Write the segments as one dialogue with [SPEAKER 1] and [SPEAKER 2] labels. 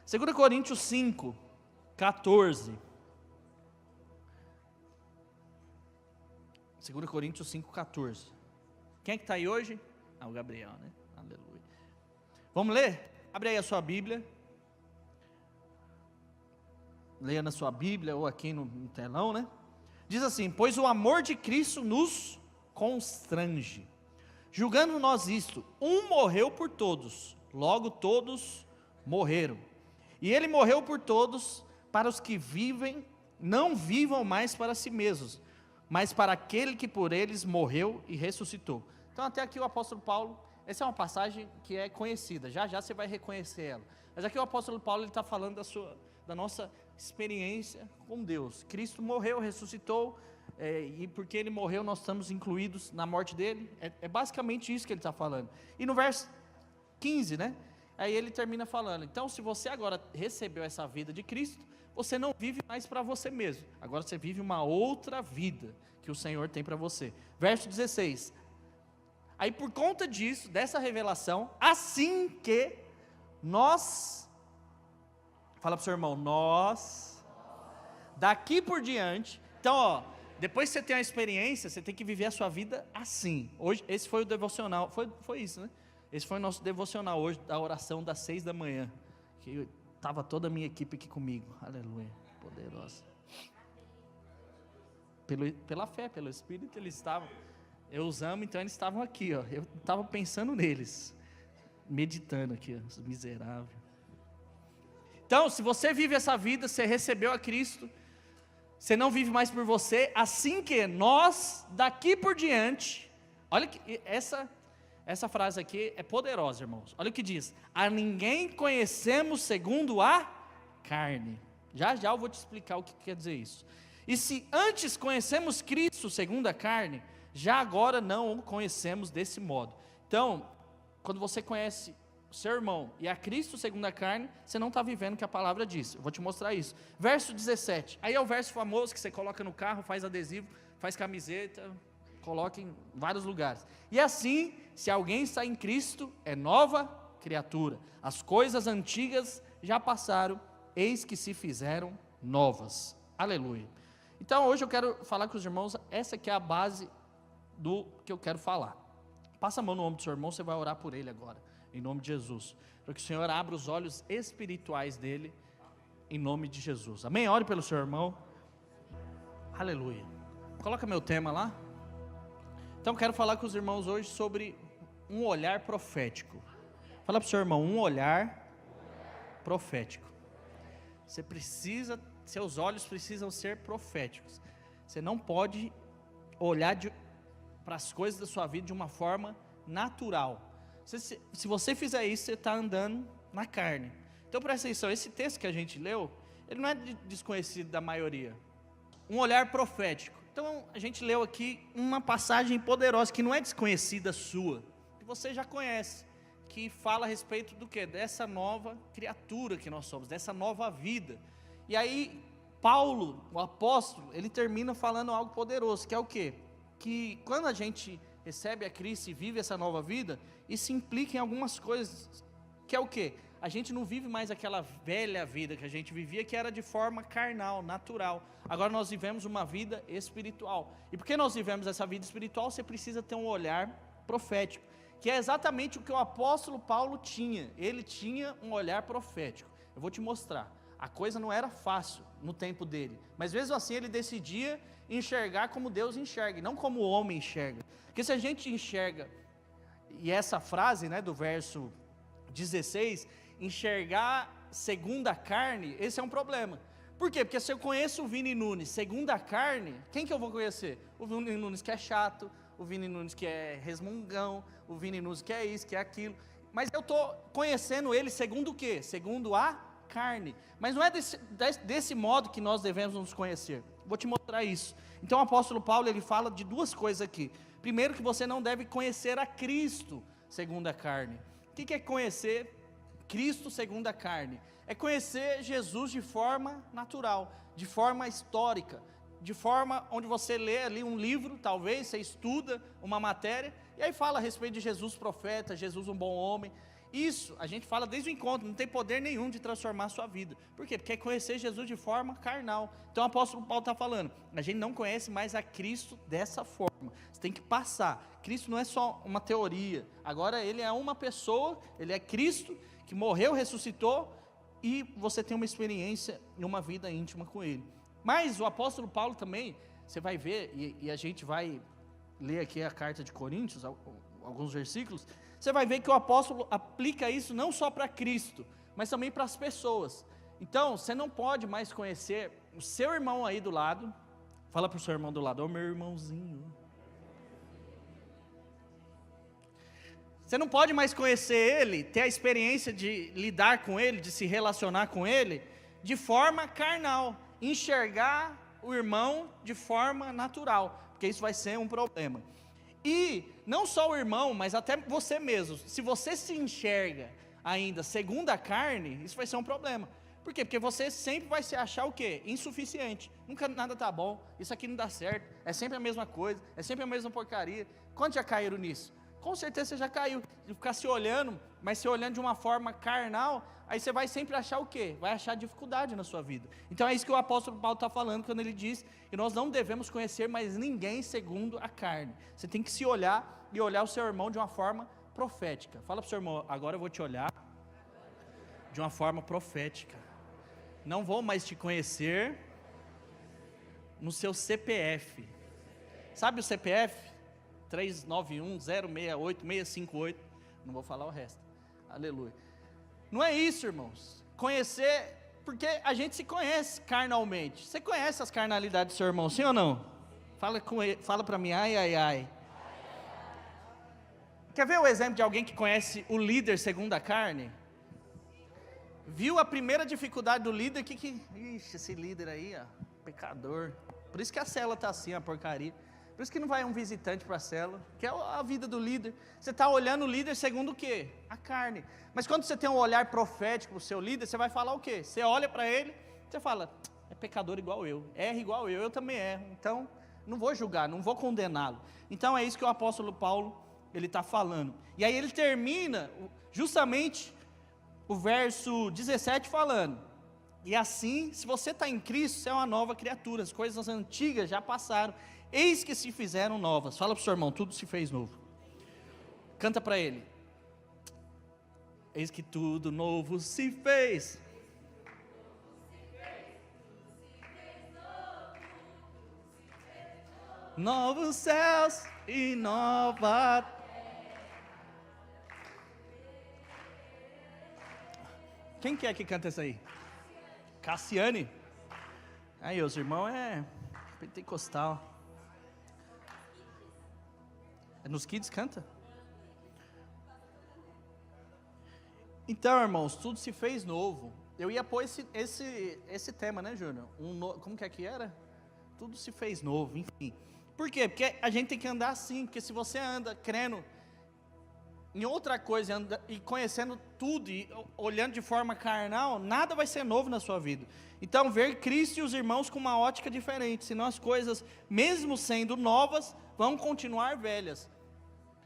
[SPEAKER 1] 2 Coríntios 5, 14. 2 Coríntios 5, 14. Quem é que está aí hoje? O Gabriel, né? Aleluia. Vamos ler? Abre aí a sua Bíblia. Leia na sua Bíblia ou aqui no telão, né? Diz assim: pois o amor de Cristo nos constrange, julgando nós isto, um morreu por todos, logo todos morreram. E ele morreu por todos, para os que vivem, não vivam mais para si mesmos, mas para aquele que por eles morreu e ressuscitou. Então até aqui o apóstolo Paulo, essa é uma passagem que é conhecida, já já você vai reconhecer ela. Mas aqui o apóstolo Paulo está falando da nossa experiência com Deus. Cristo morreu, ressuscitou, e porque ele morreu nós estamos incluídos na morte dele. É basicamente isso que ele está falando. E no verso 15, né? Aí ele termina falando: então se você agora recebeu essa vida de Cristo, você não vive mais para você mesmo, agora você vive uma outra vida que o Senhor tem para você. Verso 16, aí por conta disso, dessa revelação, assim que nós, fala para o seu irmão, nós, daqui por diante, então ó, depois que você tem a experiência, você tem que viver a sua vida assim. Hoje, esse foi o devocional, foi isso, né? Esse foi o nosso devocional hoje, da oração das 6 da manhã, que estava toda a minha equipe aqui comigo, aleluia, poderosa, pela fé, pelo Espírito eles estavam, eu os amo, então eles estavam aqui, ó. Eu estava pensando neles, meditando aqui, ó, os miseráveis. Então se você vive essa vida, você recebeu a Cristo, você não vive mais por você, assim que nós, daqui por diante, olha que essa frase aqui é poderosa, irmãos. Olha o que diz: a ninguém conhecemos segundo a carne. Já já eu vou te explicar o que quer dizer isso. E se antes conhecemos Cristo segundo a carne, já agora não o conhecemos desse modo. Então, quando você conhece o seu irmão e a Cristo segundo a carne, você não está vivendo o que a palavra diz. Eu vou te mostrar isso. Verso 17, aí é o verso famoso que você coloca no carro, faz adesivo, faz camiseta, coloca em vários lugares. E assim, se alguém está em Cristo, é nova criatura. As coisas antigas já passaram, eis que se fizeram novas. Aleluia. Então hoje eu quero falar com os irmãos, essa que é a base do que eu quero falar. Passa a mão no ombro do seu irmão, você vai orar por ele agora, em nome de Jesus, para que o Senhor abra os olhos espirituais dele, em nome de Jesus, amém? Ore pelo seu irmão, aleluia. Coloca meu tema lá. Então quero falar com os irmãos hoje sobre um olhar profético. Fala para o seu irmão, um olhar profético. Seus olhos precisam ser proféticos. Você não pode olhar para as coisas da sua vida de uma forma natural. Se você fizer isso, você está andando na carne. Então presta atenção, esse texto que a gente leu, ele não é desconhecido da maioria. Um olhar profético. Então a gente leu aqui uma passagem poderosa, que não é desconhecida sua, que você já conhece, que fala a respeito do quê? Dessa nova criatura que nós somos, dessa nova vida. E aí Paulo, o apóstolo, ele termina falando algo poderoso, que é o quê? Que quando a gente recebe a Cristo e vive essa nova vida, isso implica em algumas coisas, que é o quê? A gente não vive mais aquela velha vida que a gente vivia, que era de forma carnal, natural. Agora nós vivemos uma vida espiritual. E porque nós vivemos essa vida espiritual, você precisa ter um olhar profético, que é exatamente o que o apóstolo Paulo tinha. Ele tinha um olhar profético. Eu vou te mostrar. A coisa não era fácil no tempo dele, mas mesmo assim ele decidia enxergar como Deus enxerga, e não como o homem enxerga. Porque se a gente enxerga, e essa frase, né, do verso 16, enxergar segundo a carne, esse é um problema. Por quê? Porque se eu conheço o Vini Nunes segundo a carne, quem que eu vou conhecer? O Vini Nunes que é chato, o Vini Nunes que é resmungão, o Vini Nunes que é isso, que é aquilo. Mas eu estou conhecendo ele segundo o quê? Segundo a carne. Mas não é desse modo que nós devemos nos conhecer. Vou te mostrar isso. Então o apóstolo Paulo, ele fala de duas coisas aqui. Primeiro, que você não deve conhecer a Cristo segundo a carne. O que é conhecer Cristo segundo a carne? É conhecer Jesus de forma natural, de forma histórica, de forma onde você lê ali um livro, talvez, você estuda uma matéria, e aí fala a respeito de Jesus profeta, Jesus um bom homem, isso a gente fala desde o encontro, não tem poder nenhum de transformar a sua vida. Por quê? Porque é conhecer Jesus de forma carnal. Então o apóstolo Paulo está falando, a gente não conhece mais a Cristo dessa forma. Você tem que passar. Cristo não é só uma teoria. Agora ele é uma pessoa, ele é Cristo, que morreu, ressuscitou, e você tem uma experiência e uma vida íntima com ele. Mas o apóstolo Paulo também, você vai ver, e a gente vai ler aqui a carta de Coríntios, alguns versículos, você vai ver que o apóstolo aplica isso não só para Cristo, mas também para as pessoas. Então, você não pode mais conhecer o seu irmão aí do lado. Fala para o seu irmão do lado, ô meu irmãozinho. Você não pode mais conhecer ele, ter a experiência de lidar com ele, de se relacionar com ele, de forma carnal. Enxergar o irmão de forma natural, porque isso vai ser um problema. E não só o irmão, mas até você mesmo, se você se enxerga ainda segundo a carne, isso vai ser um problema. Por quê? Porque você sempre vai se achar o quê? Insuficiente. Nunca nada está bom, isso aqui não dá certo, é sempre a mesma coisa, é sempre a mesma porcaria. Quantos já caíram nisso? Com certeza você já caiu, de ficar se olhando, mas se olhando de uma forma carnal, aí você vai sempre achar o quê? Vai achar dificuldade na sua vida. Então é isso que o apóstolo Paulo está falando, quando ele diz que nós não devemos conhecer mais ninguém segundo a carne. Você tem que se olhar e olhar o seu irmão de uma forma profética. Fala para o seu irmão, agora eu vou te olhar de uma forma profética. Não vou mais te conhecer no seu CPF. Sabe o CPF? 391-068-658, não vou falar o resto, aleluia. Não é isso, irmãos, conhecer, porque a gente se conhece carnalmente. Você conhece as carnalidades do seu irmão, sim ou não? Fala para mim, ai, ai, ai. Quer ver o exemplo de alguém que conhece o líder segundo a carne? Viu a primeira dificuldade do líder, ixi, esse líder aí, ó, pecador, por isso que a célula está assim, a porcaria. Por isso que não vai um visitante para a célula, que é a vida do líder. Você está olhando o líder segundo o quê? A carne. Mas quando você tem um olhar profético para o seu líder, você vai falar o quê? Você olha para ele, você fala, é pecador igual eu, erra igual eu também erro. Então, não vou julgar, não vou condená-lo. Então é isso que o apóstolo Paulo, ele está falando. E aí ele termina justamente o verso 17 falando, e assim, se você está em Cristo, você é uma nova criatura, as coisas antigas já passaram, eis que se fizeram novas. Fala para o seu irmão, tudo se fez novo. Canta para ele. Eis que tudo novo se fez. Novos céus e nova terra. Quem que é que canta isso aí? Cassiane. Aí, os irmãos é pentecostal. Nos Kids canta? Então, irmãos, tudo se fez novo. Eu ia pôr esse tema, né, Júnior? Como que era? Tudo se fez novo, enfim. Por quê? Porque a gente tem que andar assim, porque se você anda crendo em outra coisa e conhecendo tudo e olhando de forma carnal, nada vai ser novo na sua vida. Então, ver Cristo e os irmãos com uma ótica diferente, senão as coisas, mesmo sendo novas, vão continuar velhas.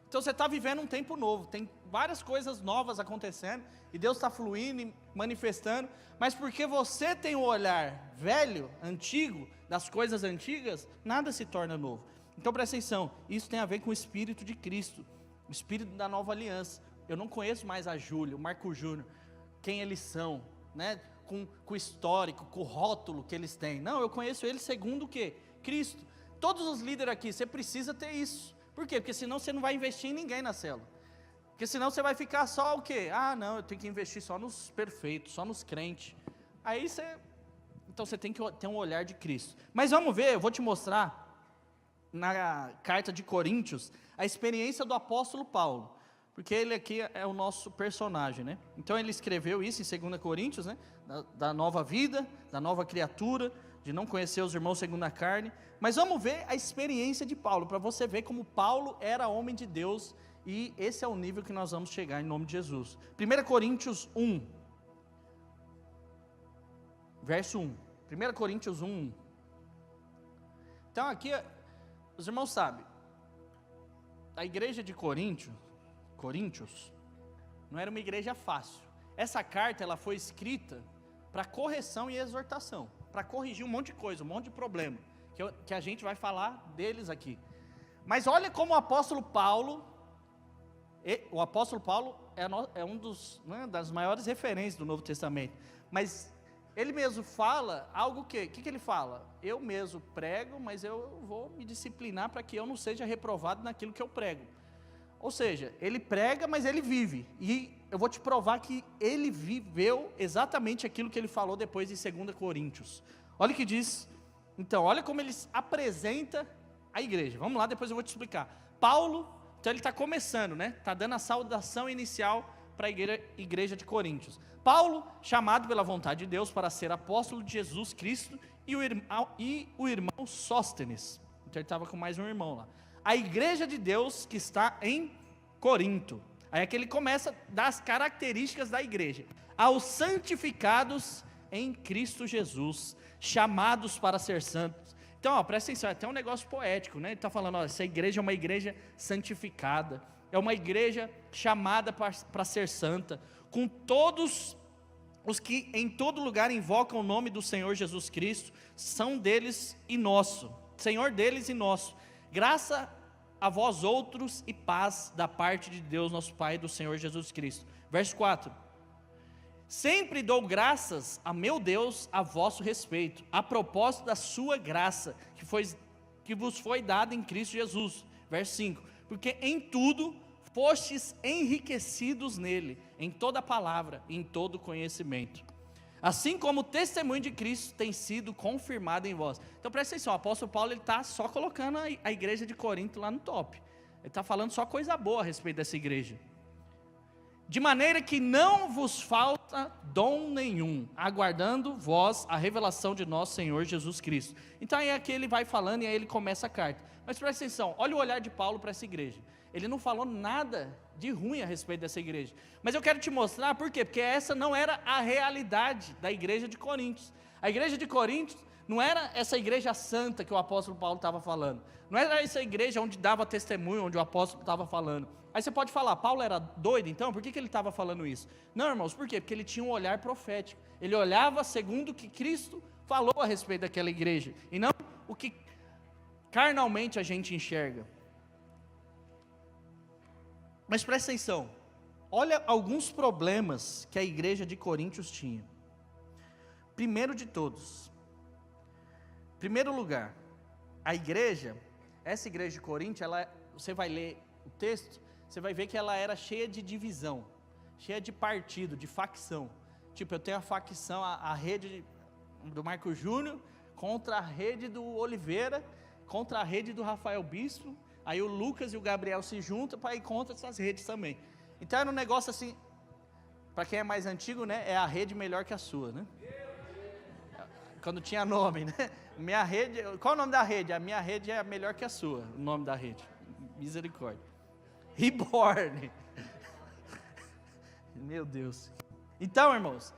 [SPEAKER 1] Então você está vivendo um tempo novo, tem várias coisas novas acontecendo, e Deus está fluindo e manifestando, mas porque você tem o olhar velho, antigo, das coisas antigas, nada se torna novo. Então presta atenção, isso tem a ver com o Espírito de Cristo, o Espírito da nova aliança. Eu não conheço mais a Júlia, o Marco Júnior, quem eles são, né? Com o histórico, com o rótulo que eles têm. Não, eu conheço eles segundo o quê? Cristo. Todos os líderes aqui, você precisa ter isso. Por quê? Porque senão você não vai investir em ninguém na célula. Porque senão você vai ficar só o quê? Ah, não, eu tenho que investir só nos perfeitos, só nos crentes. Aí então você tem que ter um olhar de Cristo. Mas vamos ver, eu vou te mostrar na carta de Coríntios a experiência do apóstolo Paulo. Porque ele aqui é o nosso personagem, né? Então ele escreveu isso em 2 Coríntios, né? Da nova vida, da nova criatura, de não conhecer os irmãos segundo a carne. Mas vamos ver a experiência de Paulo, para você ver como Paulo era homem de Deus, e esse é o nível que nós vamos chegar em nome de Jesus. 1 Coríntios 1, verso 1. 1 Coríntios 1. Então aqui, os irmãos sabem, a igreja de Coríntios, não era uma igreja fácil. Essa carta ela foi escrita para correção e exortação, para corrigir um monte de coisa, um monte de problema, que a gente vai falar deles aqui. Mas olha como o apóstolo Paulo é um das maiores referências do Novo Testamento, mas ele mesmo fala algo que ele fala? Eu mesmo prego, mas eu vou me disciplinar para que eu não seja reprovado naquilo que eu prego. Ou seja, ele prega, mas ele vive, e eu vou te provar que ele viveu exatamente aquilo que ele falou depois em 2 Coríntios. Olha o que diz, então, olha como ele apresenta a igreja. Vamos lá, depois eu vou te explicar. Paulo, então ele está começando, né? Está dando a saudação inicial para a igreja de Coríntios. Paulo, chamado pela vontade de Deus para ser apóstolo de Jesus Cristo, e o irmão Sóstenes. Então ele estava com mais um irmão lá. A igreja de Deus que está em Corinto. Aí é que ele começa a dar as características da igreja. Aos santificados em Cristo Jesus, chamados para ser santos. Então, ó, presta atenção, é até um negócio poético, né? Ele está falando, ó, essa igreja é uma igreja santificada, é uma igreja chamada para ser santa, com todos os que em todo lugar invocam o nome do Senhor Jesus Cristo, são deles e nosso, Senhor deles e nosso. Graça a vós outros e paz da parte de Deus nosso Pai e do Senhor Jesus Cristo. Verso 4. Sempre dou graças a meu Deus a vosso respeito, a propósito da sua graça, que vos foi dada em Cristo Jesus. Verso 5. Porque em tudo fostes enriquecidos nele, em toda palavra e em todo conhecimento. Assim como o testemunho de Cristo tem sido confirmado em vós. Então presta atenção, o apóstolo Paulo está só colocando a igreja de Corinto lá no top. Ele está falando só coisa boa a respeito dessa igreja. De maneira que não vos falta dom nenhum, aguardando vós a revelação de nosso Senhor Jesus Cristo. Então aí aqui ele vai falando e aí ele começa a carta. Mas presta atenção, olha o olhar de Paulo para essa igreja. Ele não falou nada de ruim a respeito dessa igreja. Mas eu quero te mostrar por quê? Porque essa não era a realidade da igreja de Coríntios. A igreja de Coríntios não era essa igreja santa que o apóstolo Paulo estava falando. Não era essa igreja onde dava testemunho, onde o apóstolo estava falando. Aí você pode falar, Paulo era doido então? Por que ele estava falando isso? Não, irmãos, por quê? Porque ele tinha um olhar profético. Ele olhava segundo o que Cristo falou a respeito daquela igreja. E não o que carnalmente a gente enxerga. Mas presta atenção, olha alguns problemas que a igreja de Coríntios tinha. Primeiro de todos, primeiro lugar, a igreja, essa igreja de Corinto, você vai ler o texto, você vai ver que ela era cheia de divisão, cheia de partido, de facção. Tipo, eu tenho a facção, a rede do Marco Júnior, contra a rede do Oliveira, contra a rede do Rafael Bispo. Aí o Lucas e o Gabriel se juntam para ir contra essas redes também. Então era um negócio assim, para quem é mais antigo, né? É a rede melhor que a sua, né? Quando tinha nome, né? Minha rede, qual é o nome da rede? A minha rede é melhor que a sua, o nome da rede. Misericórdia. Reborn. Meu Deus. Então, irmãos,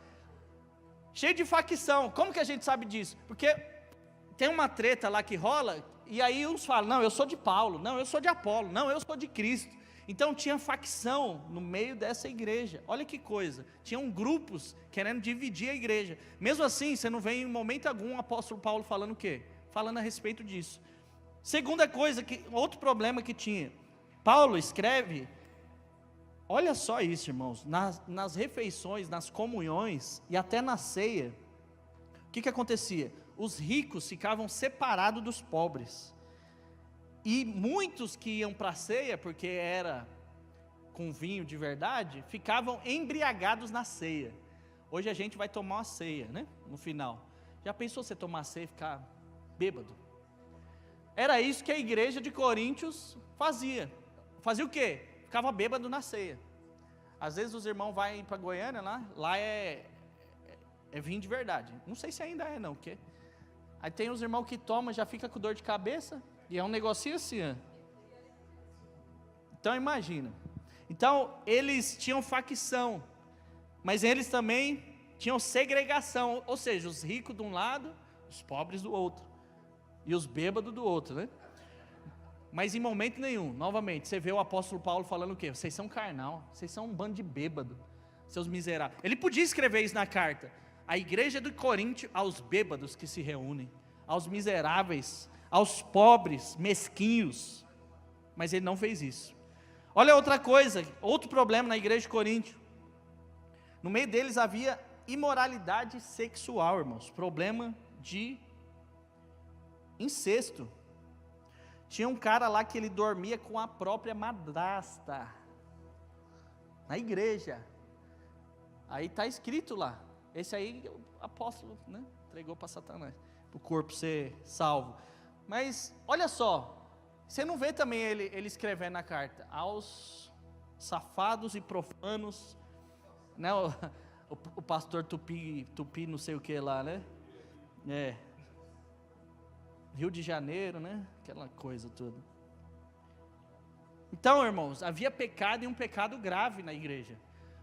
[SPEAKER 1] cheio de facção. Como que a gente sabe disso? Porque tem uma treta lá que rola. E aí uns falam, não, eu sou de Paulo, não, eu sou de Apolo, não, eu sou de Cristo. Então tinha facção no meio dessa igreja. Olha que coisa, tinham grupos querendo dividir a igreja. Mesmo assim, você não vê em momento algum o apóstolo Paulo falando o quê? Falando a respeito disso. Segunda coisa, outro problema que tinha. Paulo escreve, olha só isso, irmãos, nas refeições, nas comunhões e até na ceia. O que acontecia? Os ricos ficavam separados dos pobres, e muitos que iam para a ceia, porque era com vinho de verdade, ficavam embriagados na ceia. Hoje a gente vai tomar uma ceia, né? No final, já pensou você tomar ceia e ficar bêbado? Era isso que a igreja de Coríntios fazia. Fazia o quê? Ficava bêbado na ceia. Às vezes os irmãos vão para Goiânia, lá é vinho de verdade. Não sei se ainda é não, porque aí tem os irmãos que tomam, já fica com dor de cabeça, e é um negocinho assim, ó. Então imagina. Então eles tinham facção, mas eles também tinham segregação, ou seja, os ricos de um lado, os pobres do outro, e os bêbados do outro, né? Mas em momento nenhum, novamente, você vê o apóstolo Paulo falando o quê? Vocês são carnal, vocês são um bando de bêbado, seus miseráveis. Ele podia escrever isso na carta. A igreja do Coríntio, aos bêbados que se reúnem, aos miseráveis, aos pobres, mesquinhos. Mas ele não fez isso. Olha outra coisa, outro problema na igreja de Coríntio. No meio deles havia imoralidade sexual, irmãos. Problema de incesto. Tinha um cara lá que ele dormia com a própria madrasta. Na igreja. Aí está escrito lá. Esse aí, o apóstolo, né, entregou para Satanás. Para o corpo ser salvo. Mas, olha só. Você não vê também ele escrevendo na carta. Aos safados e profanos. Né, o pastor Tupi não sei o que lá, né? Rio de Janeiro, né? Aquela coisa toda. Então, irmãos, havia pecado e um pecado grave na igreja.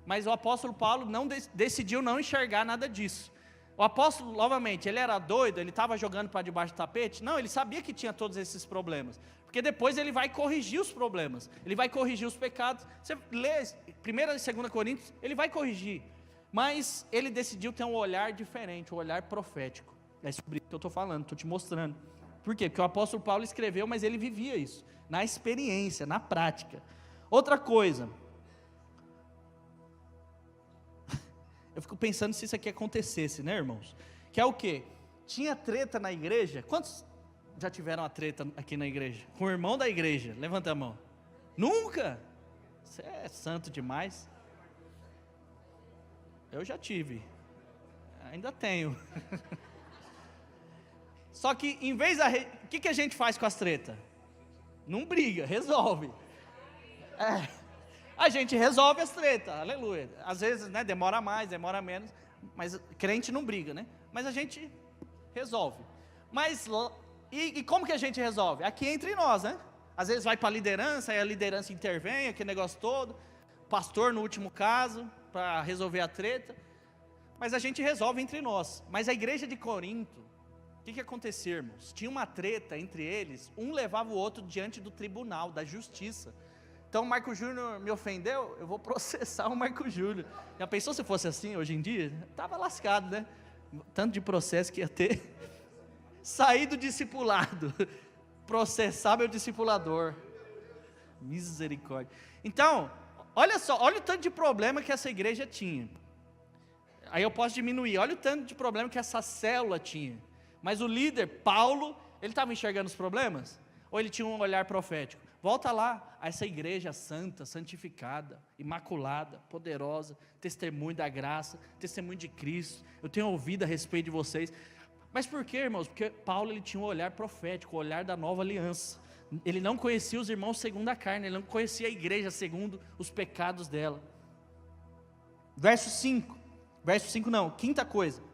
[SPEAKER 1] Mas o apóstolo Paulo decidiu não enxergar nada disso. O apóstolo, novamente, ele era doido, ele estava jogando para debaixo do tapete? Não, ele sabia que tinha todos esses problemas. Porque depois ele vai corrigir os problemas. Ele vai corrigir os pecados. Você lê 1 e 2 Coríntios, ele vai corrigir. Mas ele decidiu ter um olhar diferente, um olhar profético. É sobre isso que eu estou falando, estou te mostrando. Por quê? Porque o apóstolo Paulo escreveu, mas ele vivia isso, na experiência, na prática. Outra coisa, eu fico pensando se isso aqui acontecesse, né, irmãos? Que é o quê? Tinha treta na igreja. Quantos já tiveram a treta aqui na igreja? Com o irmão da igreja? Levanta a mão. Nunca? Você é santo demais. Eu já tive. Ainda tenho. Só que em vez o que a gente faz com as tretas? Não briga, resolve. A gente resolve as tretas, aleluia. Às vezes, né, demora mais, demora menos, mas crente não briga, né? Mas a gente resolve. Mas, e como que a gente resolve? Aqui entre nós, né? Às vezes vai para a liderança, aí a liderança intervém, aquele negócio todo. Pastor no último caso, para resolver a treta. Mas a gente resolve entre nós. Mas a igreja de Corinto, o que acontecia, irmãos? Tinha uma treta entre eles, um levava o outro diante do tribunal, da justiça. Então o Marco Júnior me ofendeu, eu vou processar o Marco Júnior. Já pensou se fosse assim hoje em dia? Estava lascado, né? Tanto de processo que ia ter. Sair do discipulado, processar meu discipulador. Misericórdia. Então, olha só, olha o tanto de problema que essa igreja tinha. Aí eu posso diminuir, olha o tanto de problema que essa célula tinha. Mas o líder, Paulo, ele estava enxergando os problemas? Ou ele tinha um olhar profético? Volta lá, a essa igreja santa, santificada, imaculada, poderosa, testemunho da graça, testemunho de Cristo. Eu tenho ouvido a respeito de vocês. Mas por quê, irmãos? Porque Paulo, ele tinha um olhar profético, o olhar da nova aliança. Ele não conhecia os irmãos segundo a carne, ele não conhecia a igreja segundo os pecados dela. Verso 5 não, quinta coisa.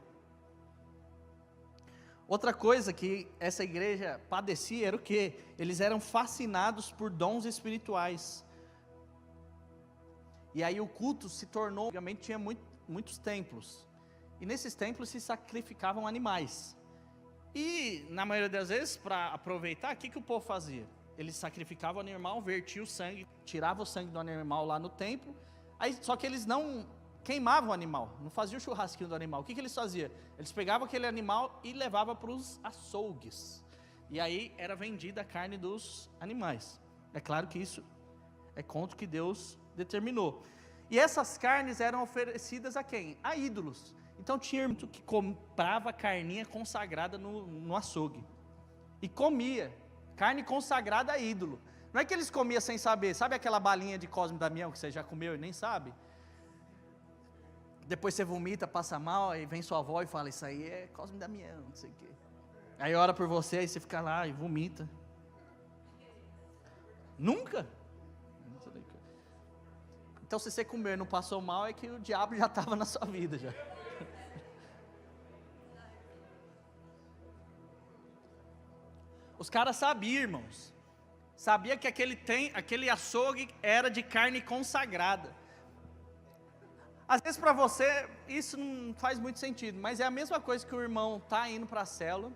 [SPEAKER 1] Outra coisa que essa igreja padecia era o quê? Eles eram fascinados por dons espirituais. E aí o culto se tornou, obviamente tinha muitos templos. E nesses templos se sacrificavam animais. E na maioria das vezes, para aproveitar, o que o povo fazia? Eles sacrificavam o animal, vertiam o sangue, tiravam o sangue do animal lá no templo. Aí, só que eles não queimavam o animal, não faziam o churrasquinho do animal. O que eles faziam? Eles pegavam aquele animal e levavam para os açougues. E aí era vendida a carne dos animais. É claro que isso é contra o que Deus determinou. E essas carnes eram oferecidas a quem? A ídolos. Então tinha muito que comprava carninha consagrada no açougue. E comia carne consagrada a ídolo. Não é que eles comiam sem saber. Sabe aquela balinha de Cosme e Damião que você já comeu e nem sabe? Depois você vomita, passa mal, aí vem sua avó e fala, isso aí é Cosme e Damião, não sei o quê. Aí ora por você, aí você fica lá e vomita. Nunca? Então se você comer e não passou mal, é que o diabo já estava na sua vida já. Os caras sabiam, irmãos. Sabia que aquele açougue era de carne consagrada. Às vezes para você isso não faz muito sentido, mas é a mesma coisa que o irmão está indo para a célula,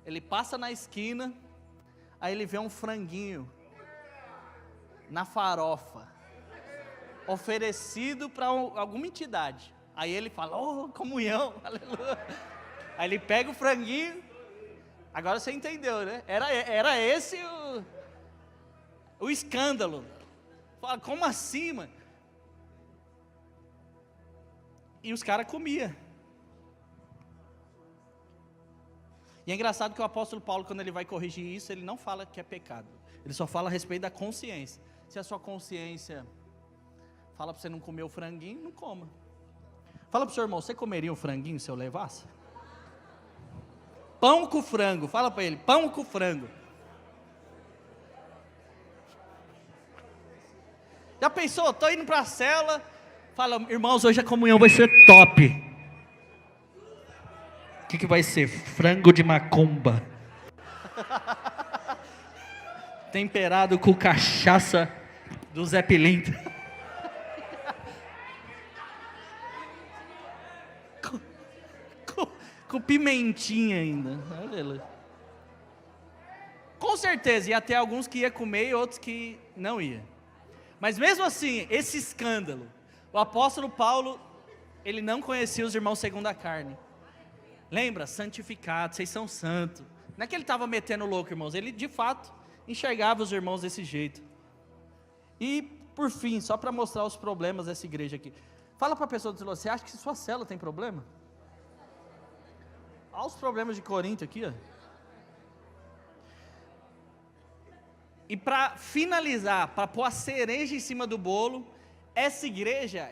[SPEAKER 1] ele passa na esquina, Aí ele vê um franguinho na farofa, oferecido para alguma entidade. Aí ele fala, oh, comunhão, aleluia. Aí ele pega o franguinho, agora você entendeu, né? Era esse o escândalo. Fala, como assim, mano? E os caras comiam. E é engraçado que o apóstolo Paulo, quando ele vai corrigir isso, ele não fala que é pecado. Ele só fala a respeito da consciência. Se a sua consciência fala para você não comer o franguinho, não coma. Fala para o seu irmão, você comeria um franguinho se eu levasse? Pão com frango, fala para ele, pão com frango. Já pensou, estou indo para a cela, fala, irmãos, hoje a comunhão vai ser top. O que vai ser? Frango de macumba. Temperado com cachaça do Zé Pilintra. com pimentinha ainda. Com certeza, ia ter alguns que ia comer e outros que não ia. Mas mesmo assim, esse escândalo, o apóstolo Paulo, ele não conhecia os irmãos segundo a carne. Lembra? Santificados, vocês são santos. Não é que ele estava metendo louco, irmãos. Ele, de fato, enxergava os irmãos desse jeito. E, por fim, só para mostrar os problemas dessa igreja aqui. Fala para a pessoa do seu lado, você acha que sua célula tem problema? Olha os problemas de Corinto aqui, ó. E para finalizar, para pôr a cereja em cima do bolo, essa igreja,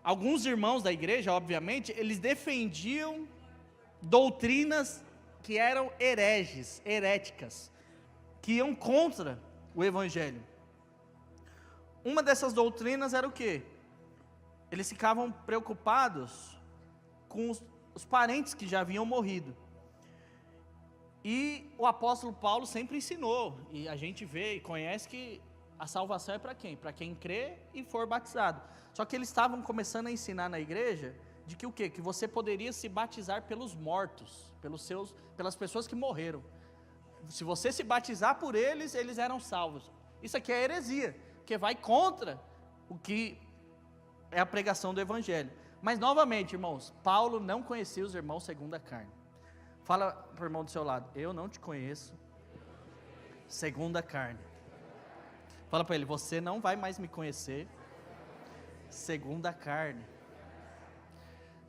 [SPEAKER 1] alguns irmãos da igreja, obviamente, eles defendiam doutrinas que eram heréticas, que iam contra o evangelho. Uma dessas doutrinas era o quê? Eles ficavam preocupados com os parentes que já haviam morrido. E o apóstolo Paulo sempre ensinou, e a gente vê e conhece que a salvação é para quem? Para quem crê e for batizado. Só que eles estavam começando a ensinar na igreja de que o quê? Que você poderia se batizar pelos mortos, pelas pessoas que morreram. Se você se batizar por eles, eles eram salvos. Isso aqui é heresia, porque vai contra o que é a pregação do evangelho. Mas novamente, irmãos, Paulo não conhecia os irmãos segundo a carne. Fala para o irmão do seu lado, eu não te conheço segundo a carne. Fala para ele, você não vai mais me conhecer segundo a carne.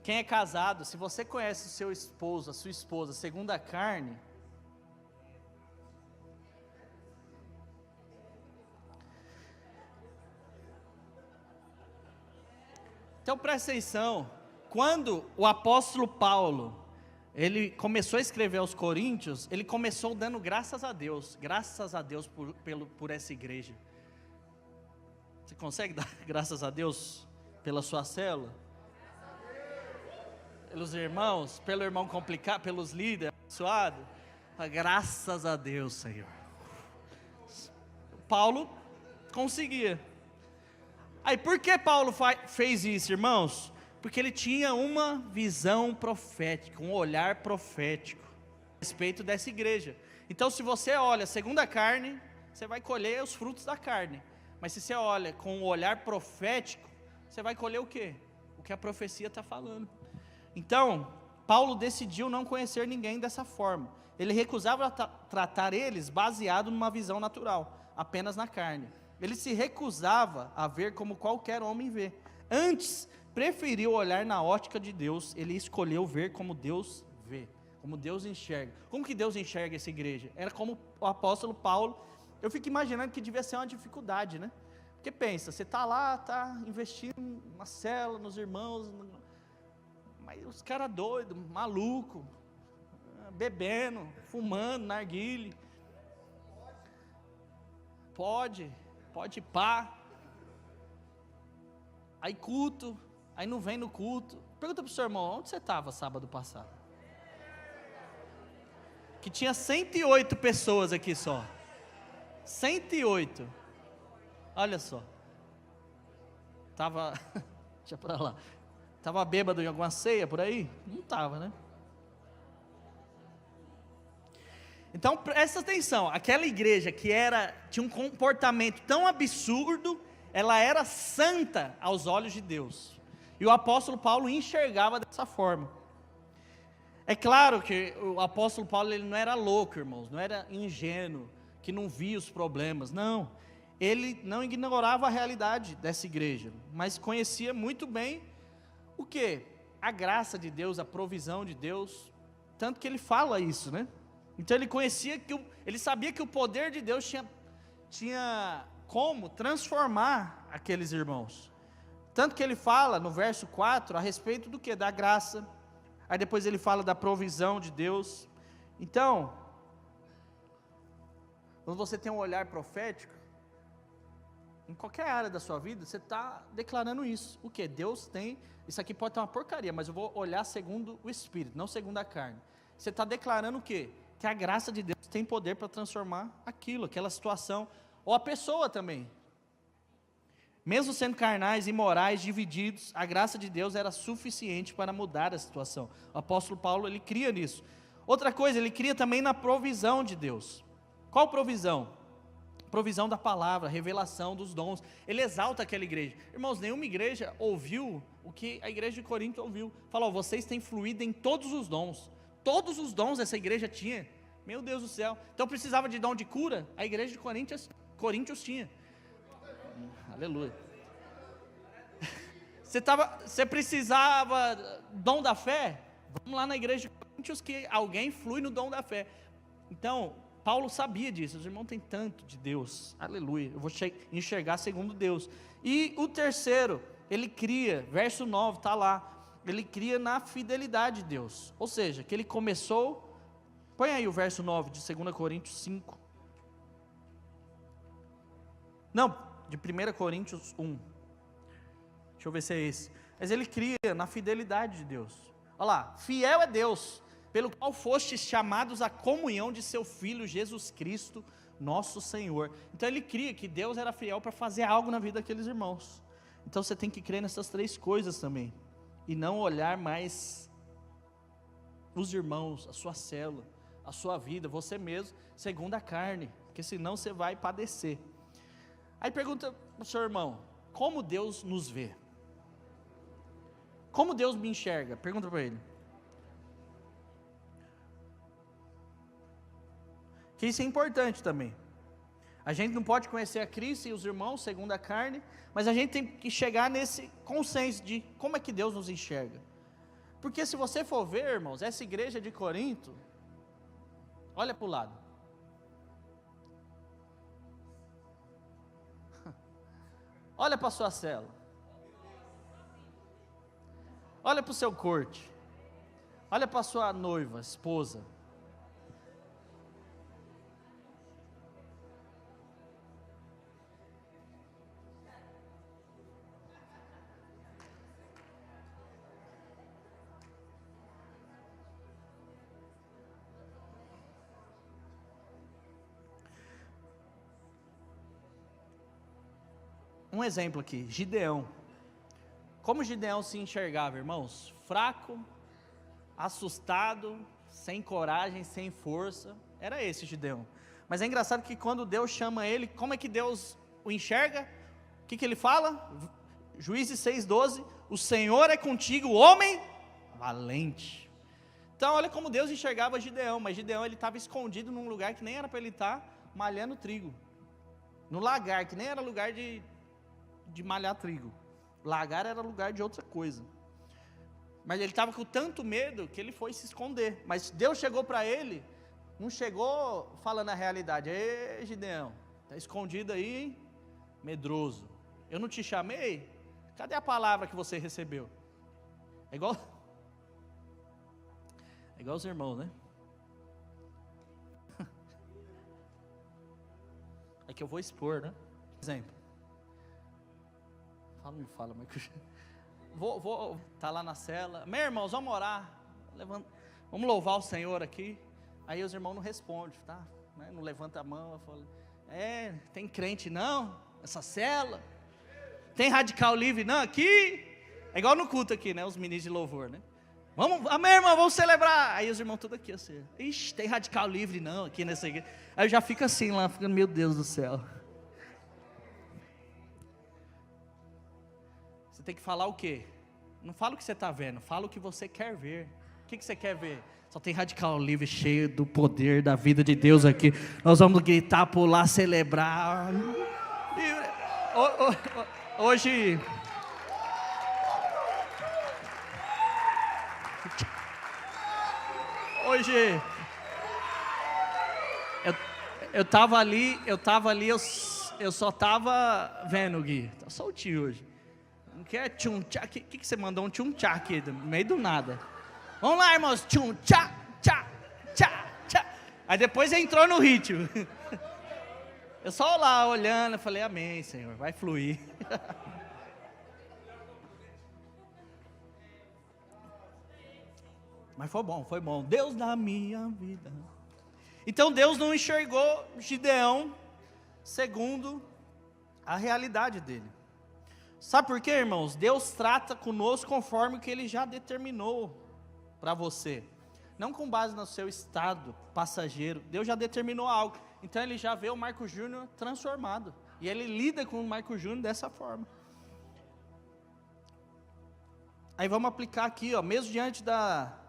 [SPEAKER 1] Quem é casado, se você conhece o seu esposo, a sua esposa, segundo a carne, então presta atenção, quando o apóstolo Paulo, ele começou a escrever aos Coríntios, ele começou dando graças a Deus por essa igreja. Você consegue dar graças a Deus pela sua célula? Pelos irmãos, pelo irmão complicado, pelos líderes, abençoado? Graças a Deus, Senhor. Paulo conseguia. Aí por que Paulo fez isso, irmãos? Porque ele tinha uma visão profética, um olhar profético a respeito dessa igreja. Então se você olha segundo a carne, você vai colher os frutos da carne. Mas se você olha com um olhar profético, você vai colher o quê? O que a profecia está falando. Então, Paulo decidiu não conhecer ninguém dessa forma. Ele recusava tratar eles baseado numa visão natural, apenas na carne. Ele se recusava a ver como qualquer homem vê. Antes, preferiu olhar na ótica de Deus. Ele escolheu ver como Deus vê, como Deus enxerga. Como que Deus enxerga essa igreja? Era como o apóstolo Paulo. Eu fico imaginando que devia ser uma dificuldade, né? Porque pensa, você está lá, está investindo na célula, nos irmãos, mas os caras doidos, maluco, bebendo, fumando, narguile. Pode pá. Aí culto, aí não vem no culto. Pergunta para o seu irmão, onde você estava sábado passado? Que tinha 108 pessoas aqui só. 108. Olha só. Deixa para lá. Estava bêbado em alguma ceia por aí? Não estava, né? Então presta atenção, aquela igreja que tinha um comportamento tão absurdo, ela era santa aos olhos de Deus. E o apóstolo Paulo enxergava dessa forma. É claro que o apóstolo Paulo ele não era louco, irmãos, não era ingênuo, que não via os problemas, não. Ele não ignorava a realidade dessa igreja, mas conhecia muito bem o quê? A graça de Deus, a provisão de Deus, tanto que ele fala isso, né? Então ele conhecia ele sabia que o poder de Deus tinha como transformar aqueles irmãos. Tanto que ele fala no verso 4 a respeito do que? Da graça. Aí depois ele fala da provisão de Deus. Então, quando você tem um olhar profético, em qualquer área da sua vida, você está declarando isso. O que? Deus tem, isso aqui pode estar uma porcaria, mas eu vou olhar segundo o Espírito, não segundo a carne. Você está declarando o quê? Que a graça de Deus tem poder para transformar aquilo, aquela situação, ou a pessoa também. Mesmo sendo carnais, imorais, divididos, a graça de Deus era suficiente para mudar a situação. O apóstolo Paulo, ele cria nisso. Outra coisa, ele cria também na provisão de Deus. Qual provisão? Provisão da palavra, revelação dos dons. Ele exalta aquela igreja. Irmãos, nenhuma igreja ouviu o que a igreja de Corinto ouviu. Falou, vocês têm fluído em todos os dons. Todos os dons essa igreja tinha. Meu Deus do céu. Então precisava de dom de cura? A igreja de Coríntios tinha. Aleluia. Você precisava dom da fé? Vamos lá na igreja de Coríntios que alguém flui no dom da fé. Então, Paulo sabia disso. Os irmãos têm tanto de Deus. Aleluia. Eu vou enxergar segundo Deus. E o terceiro, ele cria, verso 9, está lá. Ele cria na fidelidade de Deus. Ou seja, que ele começou. Põe aí o verso 9 de 2 Coríntios 5. Não, de 1 Coríntios 1. Deixa eu ver se é esse. Mas ele cria na fidelidade de Deus. Olha lá, fiel é Deus, pelo qual fostes chamados à comunhão de seu Filho Jesus Cristo, nosso Senhor. Então ele cria que Deus era fiel para fazer algo na vida daqueles irmãos. Então você tem que crer nessas três coisas também. E não olhar mais os irmãos, a sua célula, a sua vida, você mesmo, segundo a carne. Porque senão você vai padecer. Aí pergunta para o seu irmão, como Deus nos vê? Como Deus me enxerga? Pergunta para ele. Que isso é importante também. A gente não pode conhecer a Cristo e os irmãos segundo a carne, mas a gente tem que chegar nesse consenso de como é que Deus nos enxerga. Porque se você for ver, irmãos, essa igreja de Corinto, olha para o lado. Olha para a sua cela. Olha para o seu corte. Olha para a sua noiva, esposa. Um exemplo aqui, Gideão. Como Gideão se enxergava, irmãos? Fraco, assustado, sem coragem, sem força. Era esse Gideão. Mas é engraçado que quando Deus chama ele, como é que Deus o enxerga? O que ele fala? Juízes 6:12, o Senhor é contigo, homem valente. Então olha como Deus enxergava Gideão. Mas Gideão ele estava escondido num lugar que nem era para ele estar malhando trigo. No lagar, que nem era lugar de malhar trigo. Lagar era lugar de outra coisa. Mas ele estava com tanto medo que ele foi se esconder. Mas Deus chegou para ele, não chegou falando a realidade. Ei, Gideão, está escondido aí, medroso. Eu não te chamei? Cadê a palavra que você recebeu? É igual os irmãos, né? É que eu vou expor, né? Exemplo. Fala, mas tá lá na cela. Meus irmãos, vamos orar. Vamos louvar o Senhor aqui. Aí os irmãos não respondem, tá? Não levanta a mão. Eu falo, tem crente não? Essa cela? Tem radical livre não? Aqui? É igual no culto aqui, né? Os ministros de louvor, né? Vamos, amém, irmão, vamos celebrar. Aí os irmãos tudo aqui assim, ixi, tem radical livre não, aqui nessa igreja. Aí eu já fico assim lá, ficando, meu Deus do céu. Você tem que falar o quê? Não fala o que você está vendo, fala o que você quer ver. O que você quer ver? Só tem radical livre, cheio do poder da vida de Deus aqui. Nós vamos gritar, pular, celebrar. Hoje... eu estava ali, eu só estava vendo, Gui, tá soltinho hoje. Não quer tchum-tchá, que você mandou um tchum-tchá aqui, no meio do nada. Vamos lá, irmãos, tchum-tchá, tchá, tchá, tchá. Aí depois entrou no ritmo. Eu só lá olhando, eu falei, amém, Senhor, vai fluir. Mas foi bom, Deus da minha vida. Então Deus não enxergou Gideão segundo a realidade dele. Sabe por quê, irmãos? Deus trata conosco conforme o que Ele já determinou para você. Não com base no seu estado passageiro. Deus já determinou algo. Então Ele já vê o Marco Júnior transformado. E Ele lida com o Marco Júnior dessa forma. Aí vamos aplicar aqui, ó, mesmo diante da...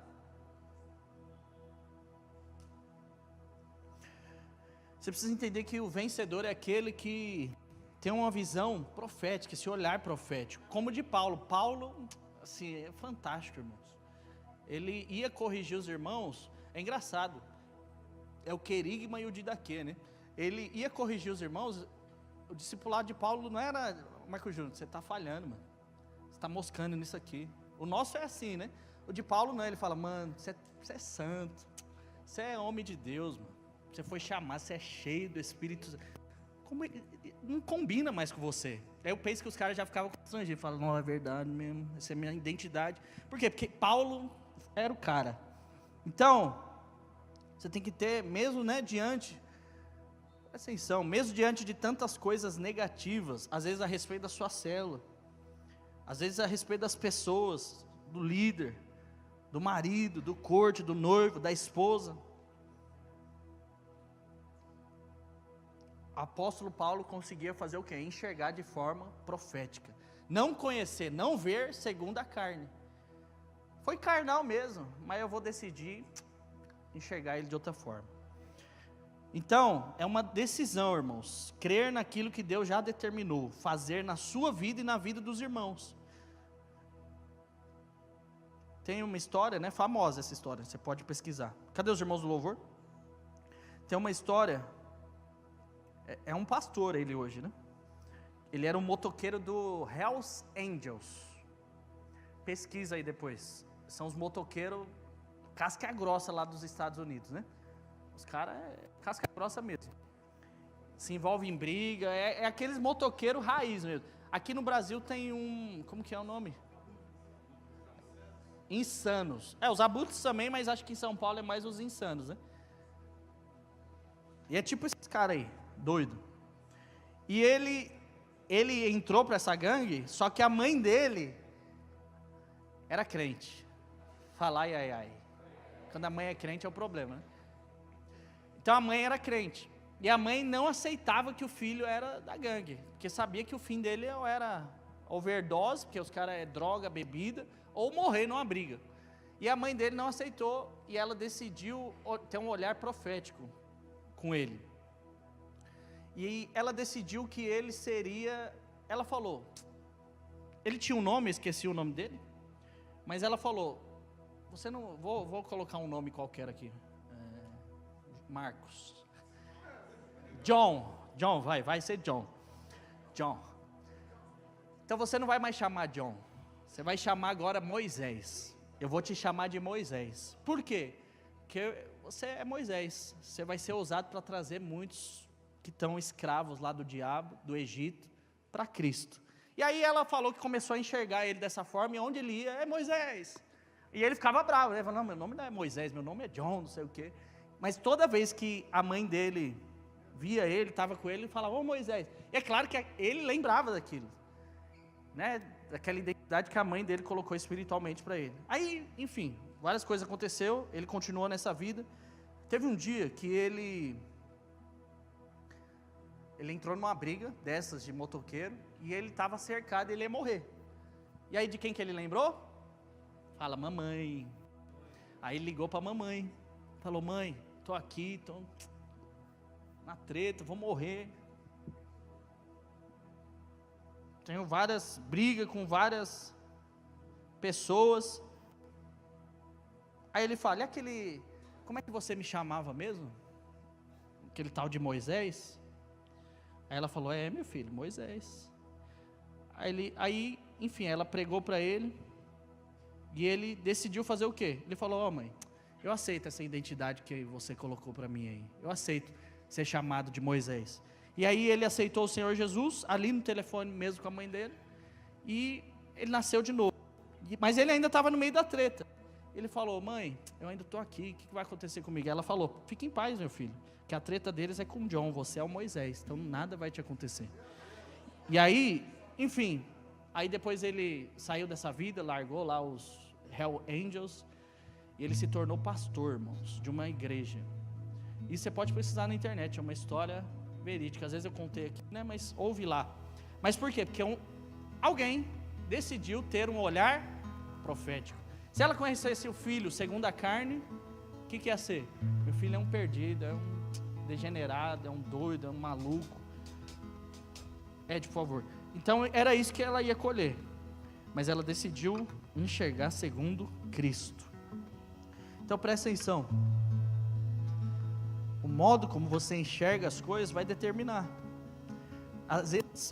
[SPEAKER 1] Você precisa entender que o vencedor é aquele que tem uma visão profética, esse olhar profético, como de Paulo. Paulo, assim, é fantástico, irmãos. Ele ia corrigir os irmãos, é engraçado, é o querigma e o didaquê, né? Ele ia corrigir os irmãos, o discipulado de Paulo não era, Marco Júnior, você está falhando, mano, você está moscando nisso aqui. O nosso é assim, né? O de Paulo não, ele fala, mano, você é santo, você é homem de Deus, mano. Você foi chamado, você é cheio do Espírito. Como não combina mais com você. Aí eu penso que os caras já ficavam constrangidos. Falam, não, é verdade mesmo, essa é a minha identidade. Por quê? Porque Paulo era o cara. Então, você tem que ter, mesmo, né, diante, presta atenção, mesmo diante de tantas coisas negativas, às vezes a respeito da sua célula, às vezes a respeito das pessoas, do líder, do marido, do corte, do noivo, da esposa. O apóstolo Paulo conseguia fazer o quê? Enxergar de forma profética. Não conhecer, não ver segundo a carne. Foi carnal mesmo, mas eu vou decidir enxergar ele de outra forma. Então, é uma decisão, irmãos. Crer naquilo que Deus já determinou. Fazer na sua vida e na vida dos irmãos. Tem uma história, né? Famosa essa história, você pode pesquisar. Cadê os irmãos do louvor? Tem uma história... É um pastor ele hoje, né? Ele era um motoqueiro do Hells Angels. Pesquisa aí depois. São os motoqueiros casca grossa lá dos Estados Unidos, né? Os caras casca grossa mesmo. Se envolve em briga, é aqueles motoqueiros raiz mesmo. Aqui no Brasil tem como que é o nome? Insanos. Os abutres também, mas acho que em São Paulo é mais os insanos, né? E é tipo esses caras aí. Doido. E ele entrou para essa gangue, só que a mãe dele era crente. Fala ai. Quando a mãe é crente é o problema, né? Então a mãe era crente. E a mãe não aceitava que o filho era da gangue, porque sabia que o fim dele ou era overdose, porque os caras é droga, bebida, ou morrer numa briga. E a mãe dele não aceitou, e ela decidiu ter um olhar profético com ele. E ela decidiu que ele seria, ela falou, ele tinha um nome, esqueci o nome dele, mas ela falou, você não, vou colocar um nome qualquer aqui, Marcos, John, vai ser John, então você não vai mais chamar John, você vai chamar agora Moisés, eu vou te chamar de Moisés, por quê? Porque você é Moisés, você vai ser usado para trazer muitos que estão escravos lá do diabo, do Egito, para Cristo. E aí ela falou que começou a enxergar ele dessa forma, e onde ele ia, é Moisés. E ele ficava bravo, ele falou, não, meu nome não é Moisés, meu nome é John, não sei o quê. Mas toda vez que a mãe dele via ele, estava com ele, ele falava, ô Moisés. E é claro que ele lembrava daquilo, né? daquela identidade que a mãe dele colocou espiritualmente para ele. Aí, enfim, várias coisas aconteceu, ele continuou nessa vida. Teve um dia que ele entrou numa briga dessas de motoqueiro, e ele estava cercado, ele ia morrer. E aí de quem que ele lembrou? Fala, mamãe. Aí ele ligou para a mamãe, falou, mãe, estou aqui, estou na treta, vou morrer. Tenho várias brigas com várias pessoas. Aí ele fala, e aquele, como é que você me chamava mesmo? Aquele tal de Moisés? Aí ela falou, meu filho, Moisés. Aí, enfim, ela pregou para ele, e ele decidiu fazer o quê? Ele falou, mãe, eu aceito essa identidade que você colocou para mim aí, eu aceito ser chamado de Moisés. E aí ele aceitou o Senhor Jesus, ali no telefone mesmo com a mãe dele, e ele nasceu de novo, mas ele ainda estava no meio da treta. Ele falou, mãe, eu ainda estou aqui, o que vai acontecer comigo? Ela falou, fique em paz, meu filho, que a treta deles é com o John, você é o Moisés, então nada vai te acontecer. E aí, enfim, aí depois ele saiu dessa vida, largou lá os Hell Angels, e ele se tornou pastor, irmãos, de uma igreja. Isso você pode pesquisar na internet, é uma história verídica, às vezes eu contei aqui, né, mas ouve lá. Mas por quê? Porque alguém decidiu ter um olhar profético. Se ela conhecesse o filho segundo a carne, o que ia ser? Meu filho é um perdido, é um degenerado, é um doido, é um maluco. Ed, por favor. Então era isso que ela ia colher, mas ela decidiu enxergar segundo Cristo. Então presta atenção, o modo como você enxerga as coisas vai determinar. Às vezes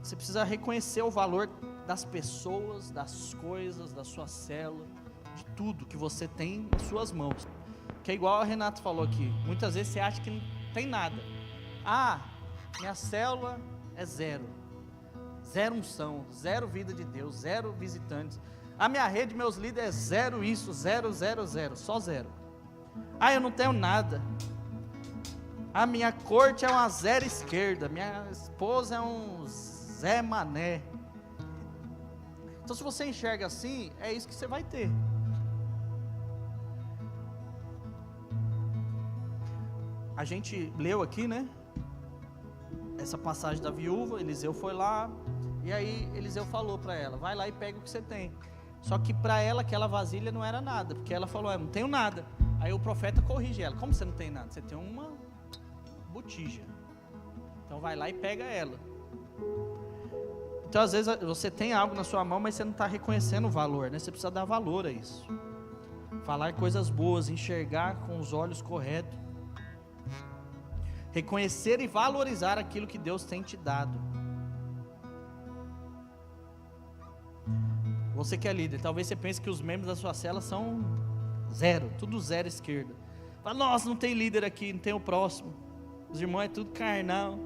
[SPEAKER 1] você precisa reconhecer o valor das pessoas, das coisas, da sua célula, de tudo que você tem nas suas mãos, que é igual a Renato falou aqui, muitas vezes você acha que não tem nada. Minha célula é zero unção, zero vida de Deus, zero visitantes. A minha rede, meus líderes é zero isso, zero, só zero. Eu não tenho nada. A minha corte é uma zero esquerda, minha esposa é um Zé Mané. Então se você enxerga assim, é isso que você vai ter. A gente leu aqui, né? Essa passagem da viúva, Eliseu foi lá, e aí Eliseu falou para ela, vai lá e pega o que você tem. Só que para ela aquela vasilha não era nada, porque ela falou, não tenho nada. Aí o profeta corrige ela, como você não tem nada? Você tem uma botija, então vai lá e pega ela. Então às vezes você tem algo na sua mão, mas você não está reconhecendo o valor, né? Você precisa dar valor a isso, falar coisas boas, enxergar com os olhos corretos, reconhecer e valorizar aquilo que Deus tem te dado. Você que é líder, talvez você pense que os membros da sua célula são zero, tudo zero esquerda. Fala, nossa, não tem líder aqui, não tem o próximo, os irmãos é tudo carnal.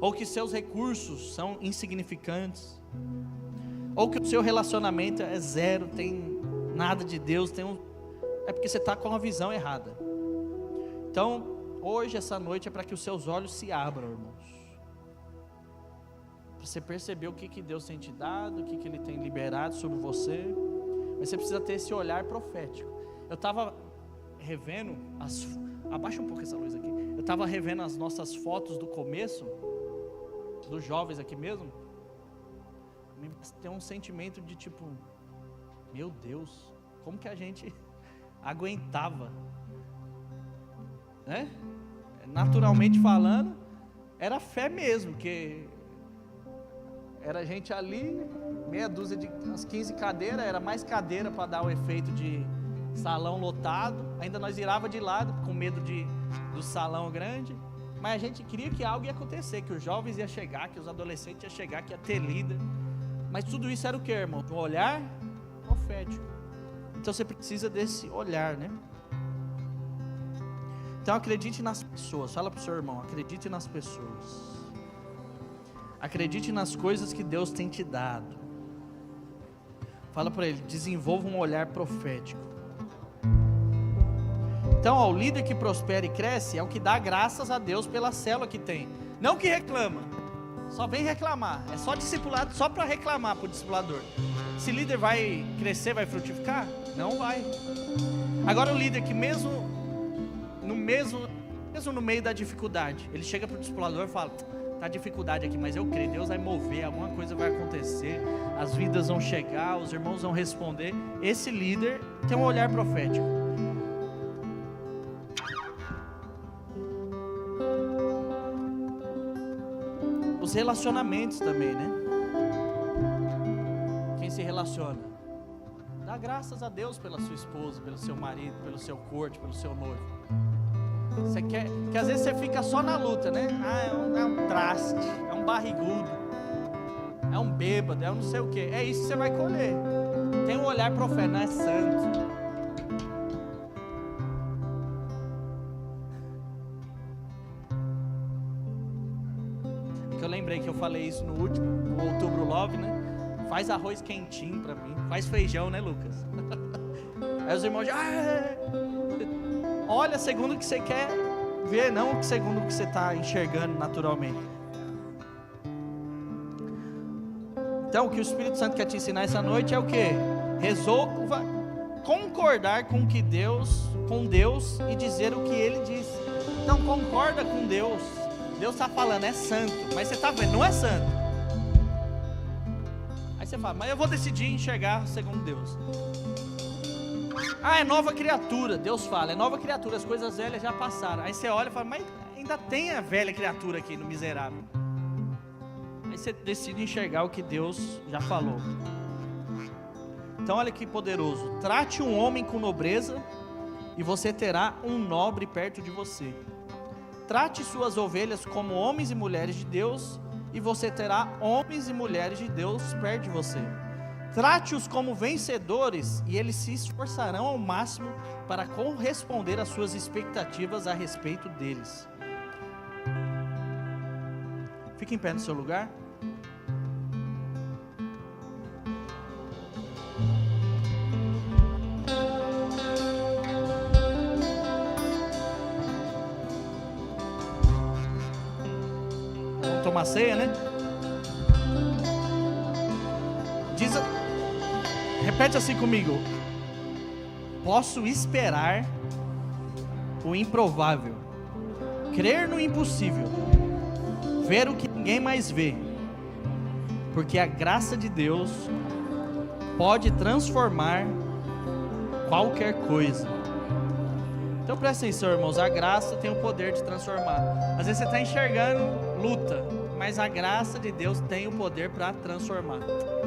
[SPEAKER 1] Ou que seus recursos são insignificantes, ou que o seu relacionamento é zero, tem nada de Deus, é porque você está com uma visão errada. Então hoje, essa noite é para que os seus olhos se abram, irmãos, para você perceber o que Deus tem te dado, o que Ele tem liberado sobre você. Mas você precisa ter esse olhar profético. Eu estava revendo abaixa um pouco essa luz aqui. Eu estava revendo as nossas fotos do começo, dos jovens aqui mesmo. Tem um sentimento de tipo, meu Deus, como que a gente aguentava, né? Naturalmente falando, era fé mesmo, que era gente ali, meia dúzia de umas 15 cadeiras, era mais cadeira para dar o efeito de salão lotado, ainda nós virava de lado, com medo do salão grande, mas a gente queria que algo ia acontecer, que os jovens iam chegar, que os adolescentes iam chegar, que ia ter líder, mas tudo isso era o que, irmão? Um olhar profético. Então você precisa desse olhar, né? Então acredite nas pessoas, fala para o seu irmão, acredite nas pessoas, acredite nas coisas que Deus tem te dado, fala para ele, desenvolva um olhar profético. Então o líder que prospera e cresce é o que dá graças a Deus pela célula que tem, não que reclama. Só vem reclamar. É só discipulado, só para reclamar para o discipulador. Esse líder vai crescer, vai frutificar? Não vai. Agora o líder que mesmo no meio da dificuldade, ele chega para o discipulador e fala: tá dificuldade aqui, mas eu creio, Deus vai mover, alguma coisa vai acontecer, as vidas vão chegar, os irmãos vão responder. Esse líder tem um olhar profético. Os relacionamentos também, né? Quem se relaciona, dá graças a Deus pela sua esposa, pelo seu marido, pelo seu corte, pelo seu noivo. Você quer, que às vezes você fica só na luta, né? É um traste, é um barrigudo, é um bêbado, é um não sei o que. É isso que você vai colher. Tem um olhar profético, não é santo. Eu lembrei que eu falei isso no último, no Outubro Love, né? Faz arroz quentinho pra mim, faz feijão, né, Lucas? Aí os irmãos olha segundo o que você quer ver, não segundo o que você está enxergando naturalmente. Então, o que o Espírito Santo quer te ensinar essa noite é o que? Resolva concordar com Deus e dizer o que Ele diz. Então, concorda com Deus. Deus está falando, é santo, mas você está vendo, não é santo. Aí você fala, mas eu vou decidir enxergar segundo Deus. É nova criatura. Deus fala, é nova criatura, as coisas velhas já passaram. Aí você olha e fala, mas ainda tem a velha criatura aqui no miserável. Aí você decide enxergar o que Deus já falou. Então olha que poderoso. Trate um homem com nobreza e você terá um nobre perto de você. Trate suas ovelhas como homens e mulheres de Deus e você terá homens e mulheres de Deus perto de você. Trate-os como vencedores e eles se esforçarão ao máximo para corresponder às suas expectativas a respeito deles. Fique em pé no seu lugar. Vamos tomar ceia, né? Repete assim comigo: posso esperar o improvável, crer no impossível, ver o que ninguém mais vê, porque a graça de Deus pode transformar qualquer coisa. Então presta atenção, irmãos, a graça tem o poder de transformar. Às vezes você está enxergando luta, mas a graça de Deus tem o poder para transformar.